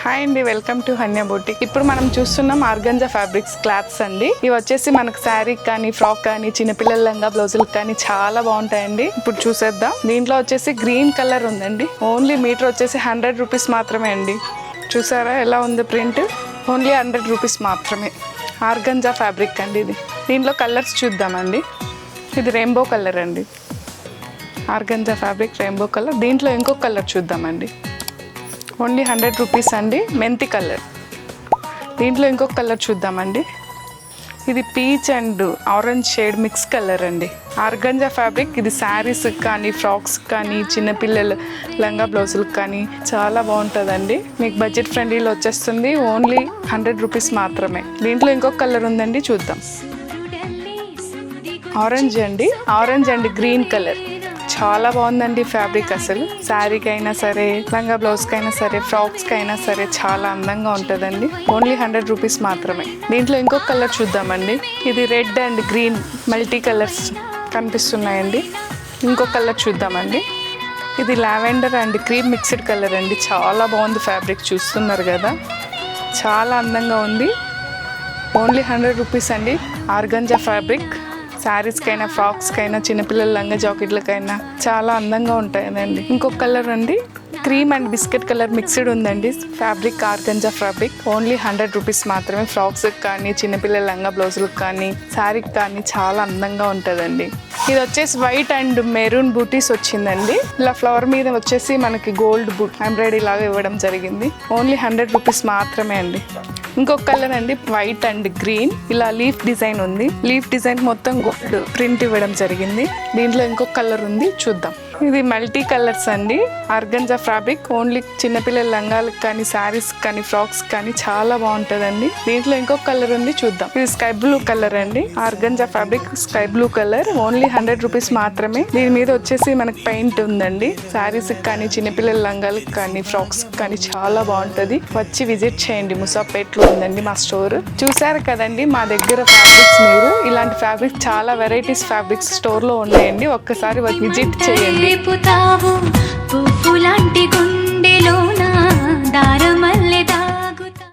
Hi అండి, welcome to హన్యా boutique. ఇప్పుడు మనం చూస్తున్నాం ఆర్గంజా ఫ్యాబ్రిక్స్ క్లాత్స్ అండి. ఇవి వచ్చేసి మనకు శారీ కానీ, ఫ్రాక్ కానీ, చిన్నపిల్లల లంగా బ్లౌజులు కానీ చాలా బాగుంటాయండి. ఇప్పుడు చూసేద్దాం. దీంట్లో వచ్చేసి గ్రీన్ కలర్ ఉందండి. ఓన్లీ మీటర్ వచ్చేసి 100 రూపీస్ మాత్రమే అండి. చూసారా ఎలా ఉంది ప్రింట్? ఓన్లీ 100 రూపీస్ మాత్రమే. ఆర్గంజా ఫ్యాబ్రిక్ అండి ఇది. దీంట్లో కలర్స్ చూద్దామండి. ఇది రెయిన్బో కలర్ అండి. Organza fabric rainbow colour. దీంట్లో ఇంకొక కలర్ చూద్దామండి. ఓన్లీ 100 రూపీస్ అండి. మెంతి కలర్. దీంట్లో ఇంకొక కలర్ చూద్దామండి. ఇది peach and orange shade mix colour అండి. ఆర్గంజా ఫ్యాబ్రిక్ ఇది శారీస్ కానీ, ఫ్రాక్స్ కానీ, చిన్నపిల్లల లంగా బ్లౌజులకు కానీ చాలా బాగుంటుందండి. మీకు బడ్జెట్ ఫ్రెండ్లీలో వచ్చేస్తుంది. ఓన్లీ 100 రూపీస్ మాత్రమే. దీంట్లో ఇంకొక కలర్ ఉందండి, చూద్దాం. ఆరెంజ్ అండి. Orange and green colour. చాలా బాగుందండి ఫ్యాబ్రిక్. అసలు శారీకి అయినా సరే, లంగా బ్లౌజ్కి అయినా సరే, ఫ్రాక్స్కి అయినా సరే చాలా అందంగా ఉంటుందండి. ఓన్లీ 100 రూపీస్ మాత్రమే. దీంట్లో ఇంకొక కలర్ చూద్దామండి. ఇది red and green multi colours కనిపిస్తున్నాయండి. ఇంకొక కలర్ చూద్దామండి. ఇది lavender and cream mixed colour అండి. చాలా బాగుంది ఫ్యాబ్రిక్. చూస్తున్నారు కదా, చాలా అందంగా ఉంది. ఓన్లీ 100 రూపీస్ అండి. ఆర్గంజా ఫ్యాబ్రిక్ శారీస్కైనా, ఫ్రాక్స్కైనా, చిన్నపిల్లల లంగా జాకెట్లకైనా చాలా అందంగా ఉంటాయండి. ఇంకొక కలర్ అండి, cream and biscuit colour mixed ఉందండి. Fabric organza fabric. Only 100 rupees మాత్రమే. ఫ్రాక్స్కి కానీ, చిన్నపిల్లల లంగా బ్లౌజులకు కానీ, శారీకి కానీ చాలా అందంగా ఉంటుందండి. ఇది వచ్చేసి వైట్ అండ్ మెరూన్ బూటీస్ వచ్చిందండి. ఇలా ఫ్లవర్ మీద వచ్చేసి మనకి గోల్డ్ ఎంబ్రాయిడరీ లాగా ఇవ్వడం జరిగింది. ఓన్లీ 100 రూపీస్ మాత్రమే అండి. ఇంకొక కలర్ అండి, వైట్ అండ్ గ్రీన్. ఇలా లీఫ్ డిజైన్ ఉంది. లీఫ్ డిజైన్ మొత్తం గోల్డ్ ప్రింట్ ఇవ్వడం జరిగింది. దీంట్లో ఇంకొక కలర్ ఉంది, చూద్దాం. ఇది మల్టీ కలర్స్ అండి. Organza fabric. ఓన్లీ చిన్నపిల్లల లంగాలకు కానీ, శారీస్ కానీ, ఫ్రాక్స్ కానీ చాలా బాగుంటుందండి. దీంట్లో ఇంకొక కలర్ ఉంది, చూద్దాం. ఇది స్కై బ్లూ కలర్ అండి. Organza fabric sky blue colour. Only 100 rupees మాత్రమే. దీని మీద వచ్చేసి మనకి పెయింట్ ఉందండి. శారీస్కి కానీ, చిన్నపిల్లల లంగాలకు కానీ, ఫ్రాక్స్ కానీ చాలా బాగుంటుంది. వచ్చి విజిట్ చేయండి. ముసాపేట్లో ఉందండి మా స్టోర్. చూసారు కదండి మా దగ్గర ఫ్యాబ్రిక్స్. మీరు ఇలాంటి ఫ్యాబ్రిక్స్ చాలా వెరైటీస్ ఫ్యాబ్రిక్స్ స్టోర్ లో ఉన్నాయండి. ఒక్కసారి విజిట్ చేయండి. పువ్వులాంటి గుండెలోన దారమల్లె